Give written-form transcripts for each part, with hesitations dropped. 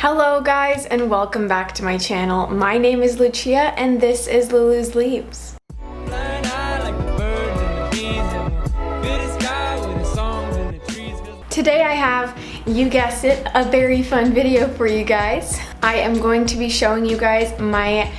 Hello guys and welcome back to my channel. My name is Lucia and this is Lulu's Leaves. Today I have, you guessed it, a very fun video for you guys. I am going to be showing you guys my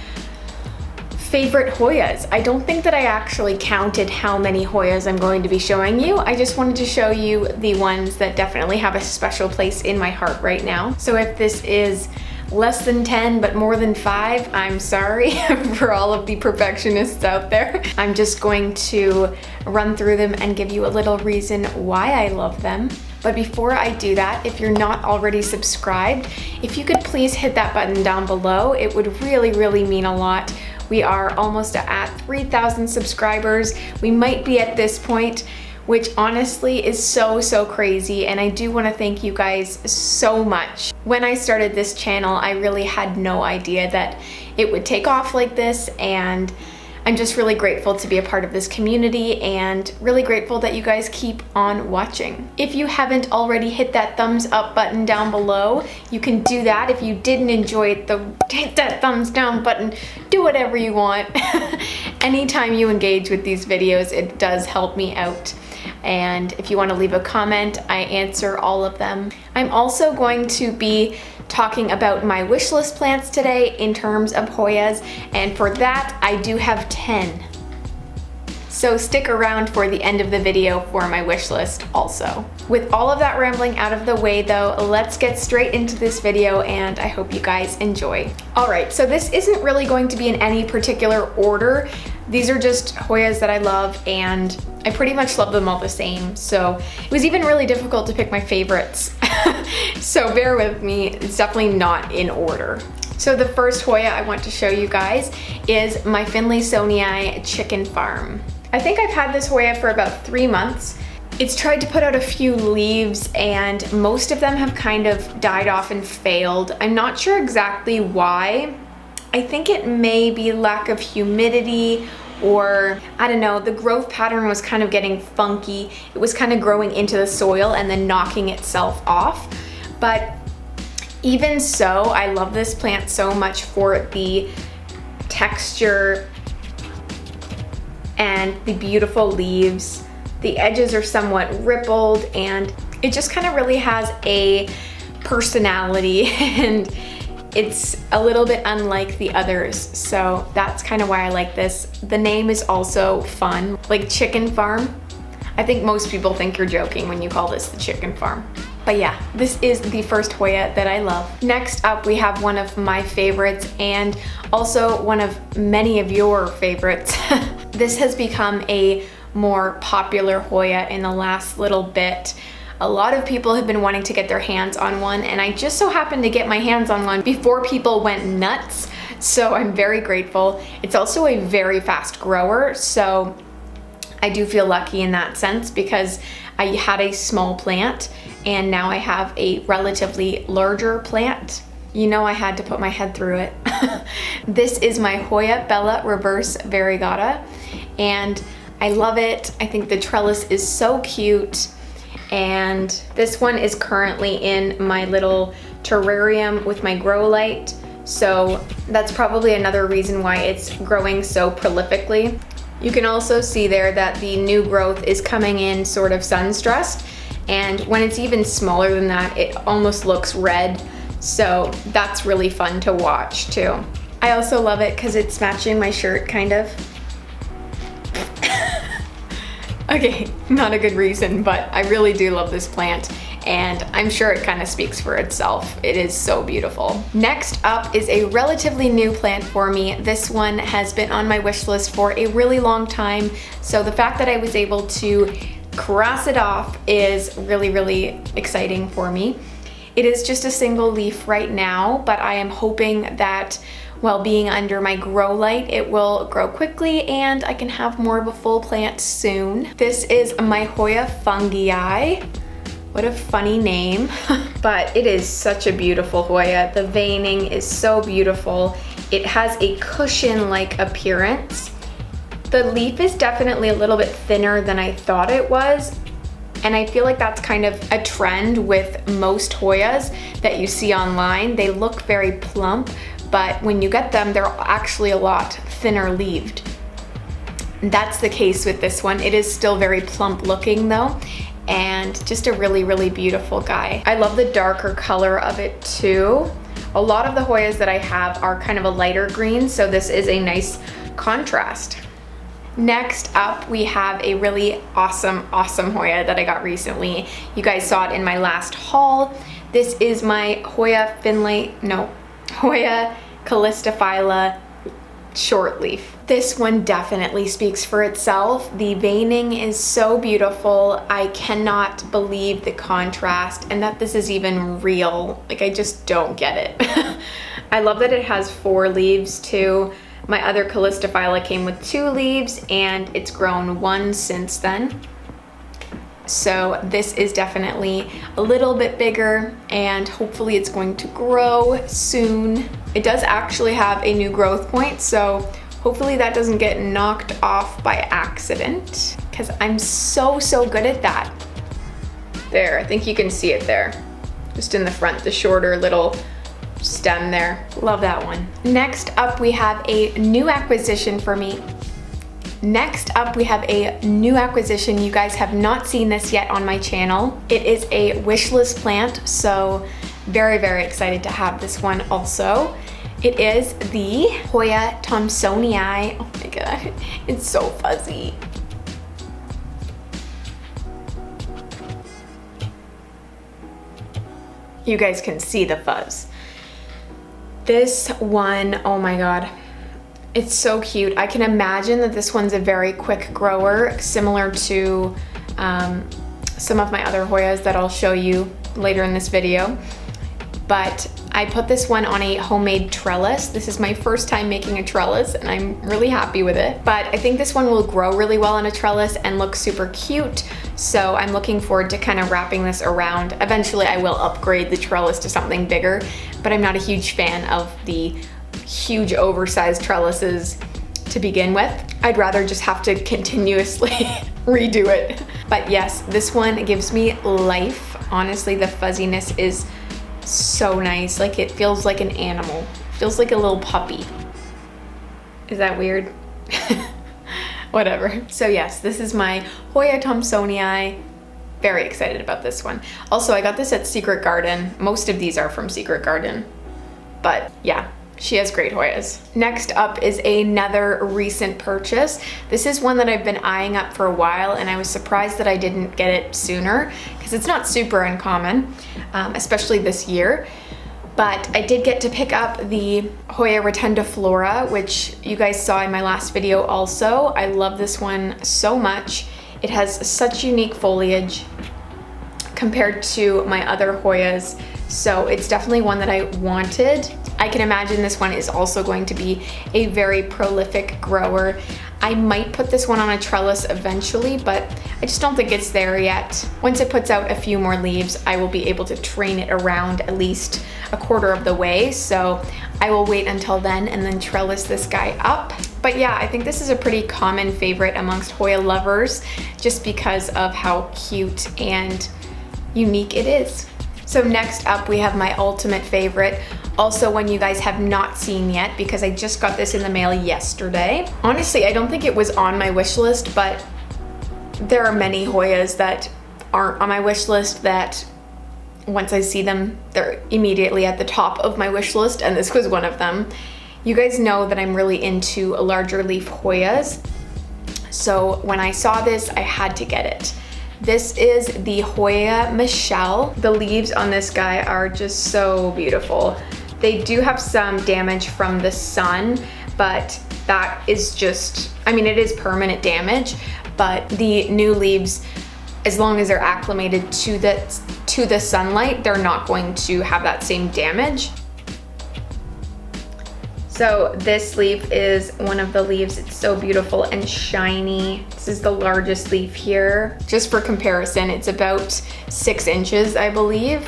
favorite Hoyas. I don't think that I actually counted how many Hoyas I'm going to be showing you. I just wanted to show you the ones that definitely have a special place in my heart right now. So if this is less than 10 but more than 5, I'm sorry for all of the perfectionists out there. I'm just going to run through them and give you a little reason why I love them. But before I do that, if you're not already subscribed, if you could please hit that button down below, it would really mean a lot. We are almost at 3,000 subscribers. We might be at this point, which honestly is so crazy, and I do want to thank you guys so much. When I started this channel, I really had no idea that it would take off like this, and I'm just really grateful to be a part of this community and really grateful that you guys keep on watching. If you haven't already hit that thumbs up button down below, you can do that. If you didn't enjoy it, hit that thumbs down button, do whatever you want. Anytime you engage with these videos, it does help me out. And if you want to leave a comment, I answer all of them. I'm also going to be talking about my wish list plants today in terms of Hoyas, and for that I do have 10. So stick around for the end of the video for my wish list also. With all of that rambling out of the way though, let's get straight into this video and I hope you guys enjoy. Alright, so this isn't really going to be in any particular order. These are just Hoyas that I love and I pretty much love them all the same. So it was even really difficult to pick my favorites. So bear with me, it's definitely not in order. So the first Hoya I want to show you guys is my Finlaysonia chicken farm. I think I've had this Hoya for about 3 months. It's tried to put out a few leaves and most of them have kind of died off and failed. I'm not sure exactly why. I think it may be lack of humidity, or I don't know, the growth pattern was kind of getting funky. It was kind of growing into the soil and then knocking itself off. But even so, I love this plant so much for the texture and the beautiful leaves. The edges are somewhat rippled and it just kind of really has a personality and it's a little bit unlike the others, so that's kind of why I like this. The name is also fun, like chicken farm. I think most people think you're joking when you call this the chicken farm. But yeah, this is the first Hoya that I love. Next up, we have one of my favorites and also one of many of your favorites. This has become a more popular Hoya in the last little bit. A lot of people have been wanting to get their hands on one and I just so happened to get my hands on one before people went nuts, so I'm very grateful. It's also a very fast grower, so I do feel lucky in that sense because I had a small plant and now I have a relatively larger plant. You know I had to put my head through it. This is my Hoya Bella reverse variegata and I love it. I think the trellis is so cute. And this one is currently in my little terrarium with my grow light, so that's probably another reason why it's growing so prolifically. You can also see there that the new growth is coming in sort of sunstressed, and when it's even smaller than that, it almost looks red, so that's really fun to watch too. I also love it because it's matching my shirt kind of. Okay, not a good reason, but I really do love this plant and I'm sure it kind of speaks for itself. It is so beautiful. Next up is a relatively new plant for me. This one has been on my wish list for a really long time, so the fact that I was able to cross it off is really exciting for me. It is just a single leaf right now, but I am hoping that while being under my grow light, it will grow quickly and I can have more of a full plant soon. This is my Hoya Fungi Eye. What a funny name, but it is such a beautiful Hoya. The veining is so beautiful. It has a cushion-like appearance. The leaf is definitely a little bit thinner than I thought it was, And I feel like that's kind of a trend with most Hoyas that you see online. They look very plump, but when you get them, they're actually a lot thinner leaved. That's the case with this one. It is still very plump looking though, and just a really, really beautiful guy. I love the darker color of it too. A lot of the Hoyas that I have are kind of a lighter green, so this is a nice contrast. Next up, we have a really awesome Hoya that I got recently. You guys saw it in my last haul. This is my Hoya Callistophylla short leaf. This one definitely speaks for itself. The veining is so beautiful. I cannot believe the contrast and that this is even real. Like, I just don't get it. I love that it has 4 leaves too. My other Callistophylla came with 2 leaves and it's grown 1 since then. So this is definitely a little bit bigger and hopefully it's going to grow soon. It does actually have a new growth point, so hopefully that doesn't get knocked off by accident, because I'm so good at that. There, I think you can see it there. Just in the front, the shorter little stem there. Love that one. Next up, we have a new acquisition for me. Next up, we have a new acquisition. You guys have not seen this yet on my channel. It is a wishlist plant, so very excited to have this one also. It is the Hoya Tomsoniae. Oh my god, it's so fuzzy. You guys can see the fuzz. This one, oh my god, it's so cute. I can imagine that this one's a very quick grower, similar to some of my other Hoyas that I'll show you later in this video. But I put this one on a homemade trellis. This is my first time making a trellis and I'm really happy with it. But I think this one will grow really well on a trellis and look super cute. So I'm looking forward to kind of wrapping this around. Eventually I will upgrade the trellis to something bigger, but I'm not a huge fan of the huge oversized trellises to begin with. I'd rather just have to continuously redo it. But yes, this one gives me life. Honestly, the fuzziness is so nice. Like, it feels like an animal. It feels like a little puppy. Is that weird? Whatever. So yes, this is my Hoya Tomsoniae. Very excited about this one. Also, I got this at Secret Garden. Most of these are from Secret Garden. But yeah, she has great Hoyas. Next up is another recent purchase. This is one that I've been eyeing up for a while and I was surprised that I didn't get it sooner because it's not super uncommon, especially this year. But I did get to pick up the Hoya Rotunda Flora, which you guys saw in my last video also. I love this one so much. It has such unique foliage compared to my other Hoyas, so it's definitely one that I wanted. I can imagine this one is also going to be a very prolific grower. I might put this one on a trellis eventually, but I just don't think it's there yet. Once it puts out a few more leaves, I will be able to train it around at least a quarter of the way, so I will wait until then and then trellis this guy up. But yeah, I think this is a pretty common favorite amongst Hoya lovers just because of how cute and unique it is. So next up, we have my ultimate favorite, also one you guys have not seen yet because I just got this in the mail yesterday. Honestly, I don't think it was on my wish list, but there are many Hoyas that aren't on my wish list that once I see them, they're immediately at the top of my wish list, and this was one of them. You guys know that I'm really into larger leaf Hoyas, so when I saw this, I had to get it. This is the Hoya Michelle. The leaves on this guy are just so beautiful. They do have some damage from the sun, but that is just, I mean, it is permanent damage, but the new leaves, as long as they're acclimated to the sunlight, they're not going to have that same damage. So this leaf is one of the leaves. It's so beautiful and shiny. This is the largest leaf here. Just for comparison, it's about 6 inches, I believe.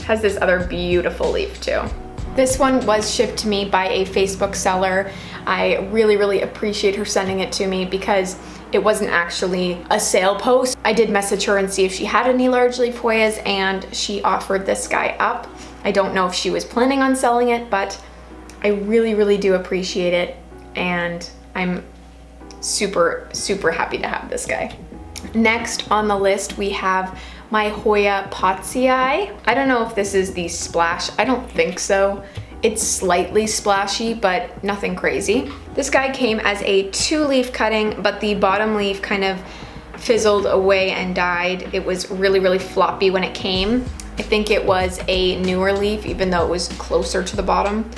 Has this other beautiful leaf too. This one was shipped to me by a Facebook seller. I really appreciate her sending it to me because It wasn't actually a sale post. I did message her and see if she had any large leaf Hoyas, and she offered this guy up. I don't know if she was planning on selling it, but I really, really do appreciate it, and I'm super, super happy to have this guy. Next on the list, we have my Hoya Patsy Eye. I don't know if this is the splash. I don't think so. It's slightly splashy, but nothing crazy. This guy came as a 2-leaf cutting, but the bottom leaf kind of fizzled away and died. It was really, really floppy when it came. I think it was a newer leaf, even though it was closer to the bottom.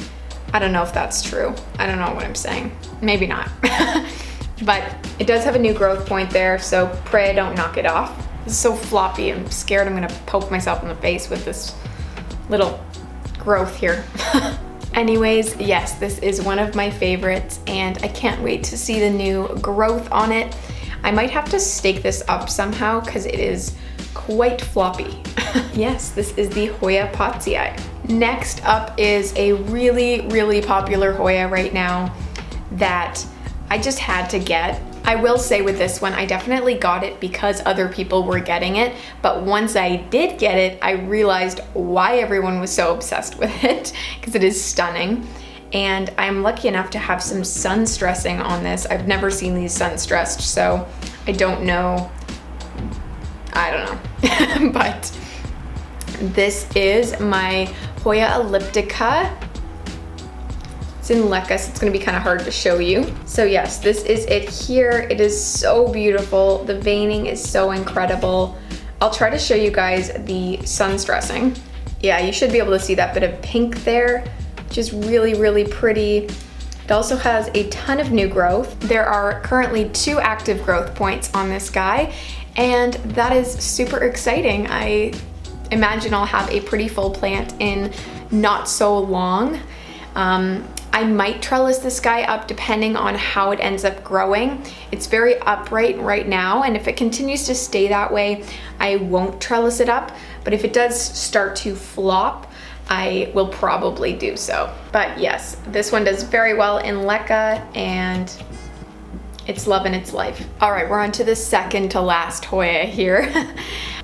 I don't know if that's true. I don't know what I'm saying. Maybe not. But it does have a new growth point there, so pray I don't knock it off. This is so floppy. I'm scared I'm gonna poke myself in the face with this little growth here. Anyways, yes, this is one of my favorites, and I can't wait to see the new growth on it. I might have to stake this up somehow because it is quite floppy. Yes, this is the Hoya Patsy Eye. Next up is a really, really popular Hoya right now that I just had to get. I will say with this one, I definitely got it because other people were getting it, but once I did get it, I realized why everyone was so obsessed with it, because it is stunning. And I'm lucky enough to have some sun stressing on this. I've never seen these sun stressed, so I don't know. I don't know. But this is my Hoya elliptica. It's in Leca, so it's gonna be kind of hard to show you. So yes, this is it here. It is so beautiful. The veining is so incredible. I'll try to show you guys the sun stressing. Yeah, you should be able to see that bit of pink there, which is really, really pretty. It also has a ton of new growth. There are currently 2 active growth points on this guy, and that is super exciting. I imagine I'll have a pretty full plant in not so long. I might trellis this guy up depending on how it ends up growing. It's very upright right now, and if it continues to stay that way, I won't trellis it up. But if it does start to flop, I will probably do so. But yes, this one does very well in Leca, and it's loving its life. All right, we're on to the second to last Hoya here.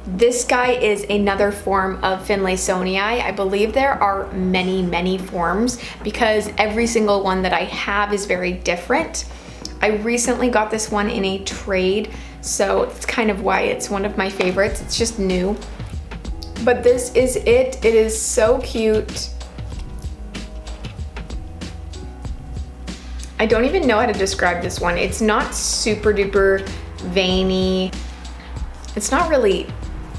This guy is another form of finlaysonia. I believe there are many, many forms because every single one that I have is very different. I recently got this one in a trade, so it's kind of why it's one of my favorites. It's just new. But this is it. It is so cute. I don't even know how to describe this one. It's not super duper veiny. It's not really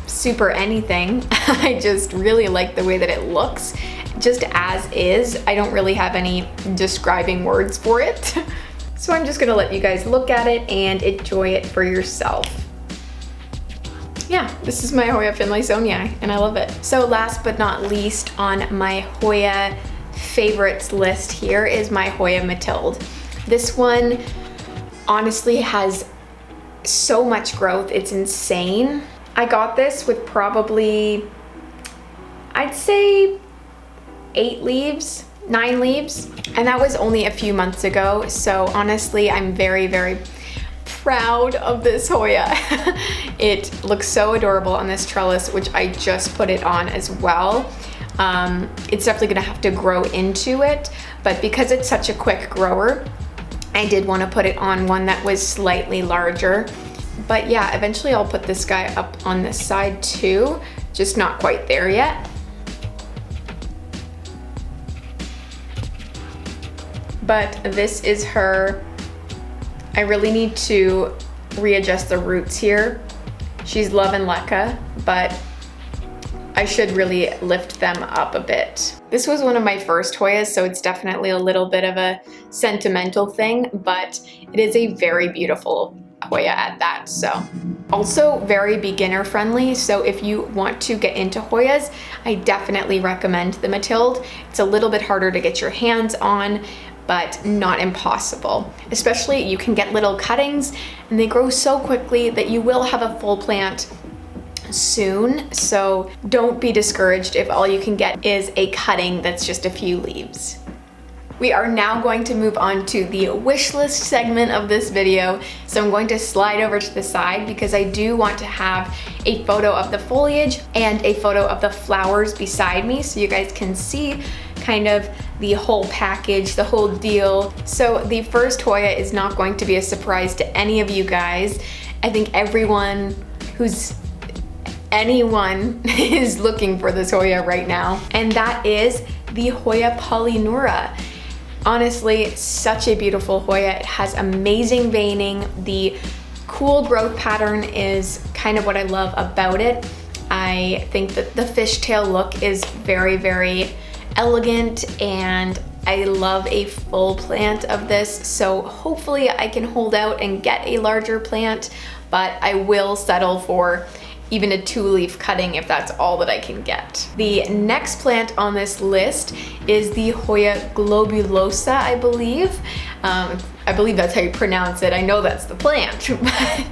super anything. I just really like the way that it looks just as is. I don't really have any describing words for it. So I'm just gonna let you guys look at it and enjoy it for yourself. Yeah, this is my Hoya Finlaysonia and I love it. So last but not least on my Hoya favorites list here is my Hoya matild. This one honestly has so much growth, it's insane. I got this with probably, I'd say 8 leaves, 9 leaves, and that was only a few months ago. So honestly, I'm very, very proud of this Hoya. It looks so adorable on this trellis, which I just put it on as well. It's definitely gonna have to grow into it, but because it's such a quick grower, I did want to put it on one that was slightly larger. But yeah, eventually I'll put this guy up on this side too, just not quite there yet. But this is her. I really need to readjust the roots here. She's loving Leca, but I should really lift them up a bit. This was one of my first Hoyas, so it's definitely a little bit of a sentimental thing, but it is a very beautiful Hoya at that. So also very beginner friendly, so if you want to get into Hoyas, I definitely recommend the matild. It's a little bit harder to get your hands on, but not impossible. Especially you can get little cuttings and they grow so quickly that you will have a full plant soon. So don't be discouraged if all you can get is a cutting that's just a few leaves. We are now going to move on to the wish list segment of this video. So I'm going to slide over to the side because I do want to have a photo of the foliage and a photo of the flowers beside me so you guys can see kind of the whole package, the whole deal. So the first Hoya is not going to be a surprise to any of you guys. I think anyone is looking for this Hoya right now, and that is the Hoya polynura. Honestly, such a beautiful Hoya. It has amazing veining. The cool growth pattern is kind of what I love about it. I think that the fishtail look is very, very elegant, and I love a full plant of this. So hopefully I can hold out and get a larger plant, but I will settle for even a 2-leaf cutting if that's all that I can get. The next plant on this list is the Hoya globulosa, I believe. I believe that's how you pronounce it. I know that's the plant. But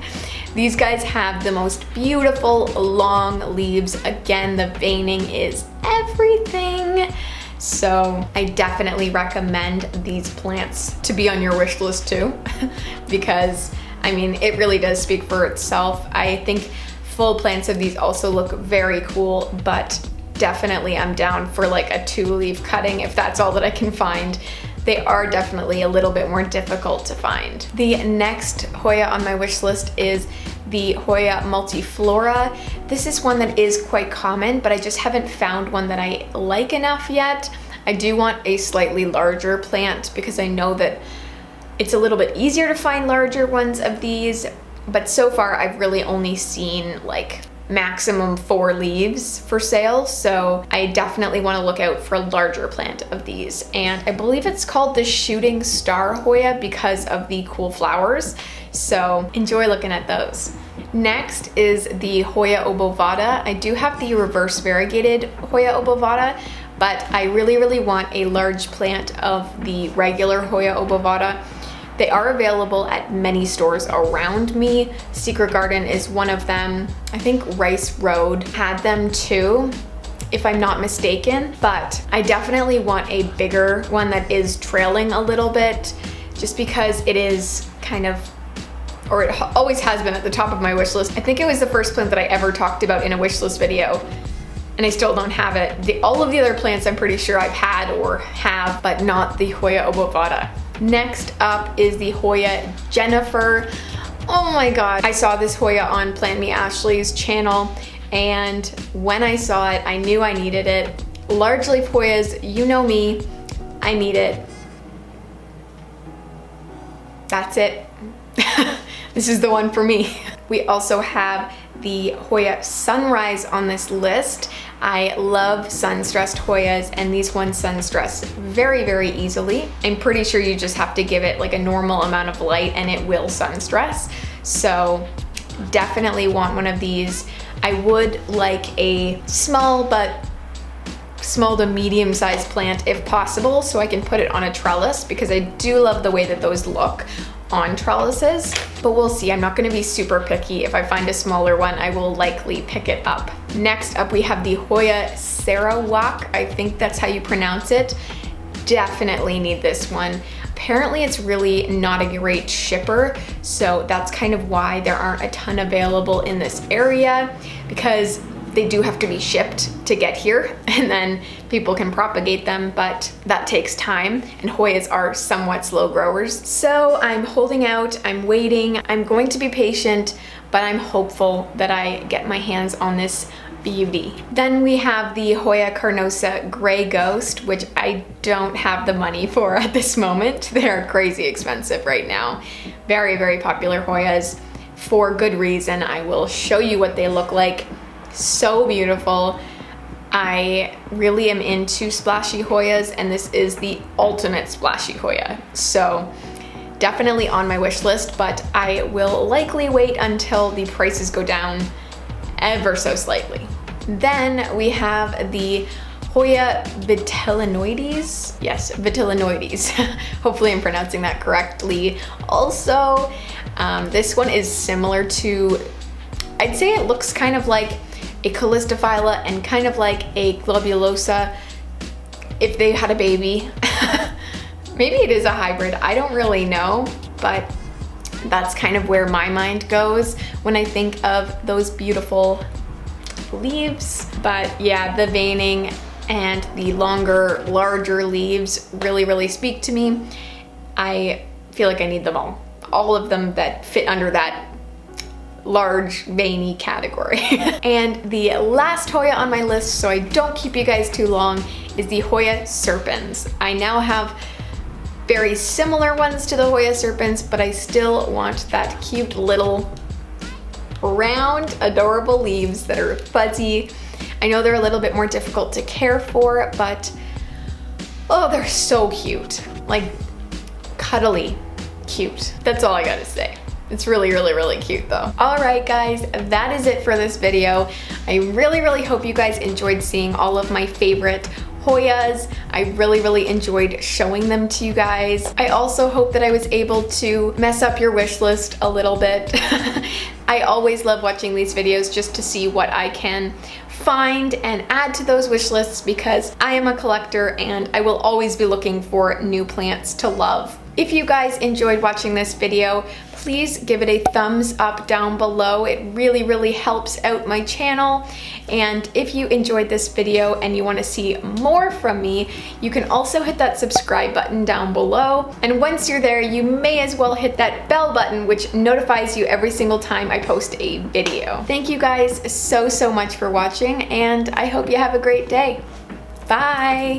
these guys have the most beautiful long leaves. Again, the veining is everything. So I definitely recommend these plants to be on your wish list too, because I mean, it really does speak for itself. I think full plants of these also look very cool, but definitely I'm down for like a 2-leaf cutting if that's all that I can find. They are definitely a little bit more difficult to find. The next Hoya on my wish list is the Hoya multiflora. This is one that is quite common, but I just haven't found one that I like enough yet. I do want a slightly larger plant because I know that it's a little bit easier to find larger ones of these, but so far I've really only seen like maximum 4 leaves for sale, so I definitely want to look out for a larger plant of these. And I believe it's called the shooting star Hoya because of the cool flowers, so enjoy looking at those. Next is the Hoya obovata. I do have the reverse variegated Hoya obovata, but I really want a large plant of the regular Hoya obovata. They are available at many stores around me. Secret Garden is one of them. I think Rice Road had them too, if I'm not mistaken, but I definitely want a bigger one that is trailing a little bit, just because it is kind of, or it always has been at the top of my wish list. I think it was the first plant that I ever talked about in a wish list video, and I still don't have it. All of the other plants I'm pretty sure I've had or have, but not the Hoya obovata. Next up is the Hoya Jennifer. Oh my god, I saw this Hoya on Plant Me Ashley's channel, and when I saw it, I knew I needed it. Large leaf Hoyas, you know me, I need it. That's it. This is the one for me. We also have the Hoya Sunrise on this list. I love sunstressed Hoyas, and these ones sunstress very easily. I'm pretty sure you just have to give it like a normal amount of light and it will sunstress. So definitely want one of these. I would like a small to medium sized plant if possible, so I can put it on a trellis, because I do love the way that those look on trellises, but we'll see. I'm not going to be super picky. If I find a smaller one, I will likely pick it up. Next up, we have the Hoya Sarawak. I think that's how you pronounce it. Definitely need this one. Apparently it's really not a great shipper, so that's kind of why there aren't a ton available in this area, because they do have to be shipped to get here, and then people can propagate them, but that takes time, and Hoyas are somewhat slow growers. So I'm holding out, I'm waiting, I'm going to be patient, but I'm hopeful that I get my hands on this beauty. Then we have the Hoya Carnosa Gray Ghost, which I don't have the money for at this moment. They're crazy expensive right now. Very popular Hoyas, for good reason. I will show you what they look like. So beautiful. I really am into splashy Hoyas, and this is the ultimate splashy Hoya. So definitely on my wish list, but I will likely wait until the prices go down ever so slightly. Then we have the Hoya vitellinoides. Yes, vitellinoides. Hopefully I'm pronouncing that correctly. Also, this one is similar to, I'd say it looks kind of like a Callistophylla and kind of like a globulosa if they had a baby. Maybe it is a hybrid, I don't really know, but that's kind of where my mind goes when I think of those beautiful leaves. But yeah, the veining and the longer, larger leaves really speak to me. I feel like I need them all of them that fit under that large veiny category. And the last Hoya on my list, so I don't keep you guys too long, is the Hoya serpens. I now have very similar ones to the Hoya serpens, but I still want that cute little round, adorable leaves that are fuzzy. I know they're a little bit more difficult to care for, but oh, they're so cute. Like, cuddly cute. That's all I gotta say. It's really cute though. All right, guys, that is it for this video. I really hope you guys enjoyed seeing all of my favorite Hoyas. I really enjoyed showing them to you guys. I also hope that I was able to mess up your wish list a little bit. I always love watching these videos just to see what I can find and add to those wish lists, because I am a collector and I will always be looking for new plants to love. If you guys enjoyed watching this video, please give it a thumbs up down below. It really helps out my channel. And if you enjoyed this video and you want to see more from me, you can also hit that subscribe button down below. And once you're there, you may as well hit that bell button, which notifies you every single time I post a video. Thank you guys so much for watching, and I hope you have a great day. Bye!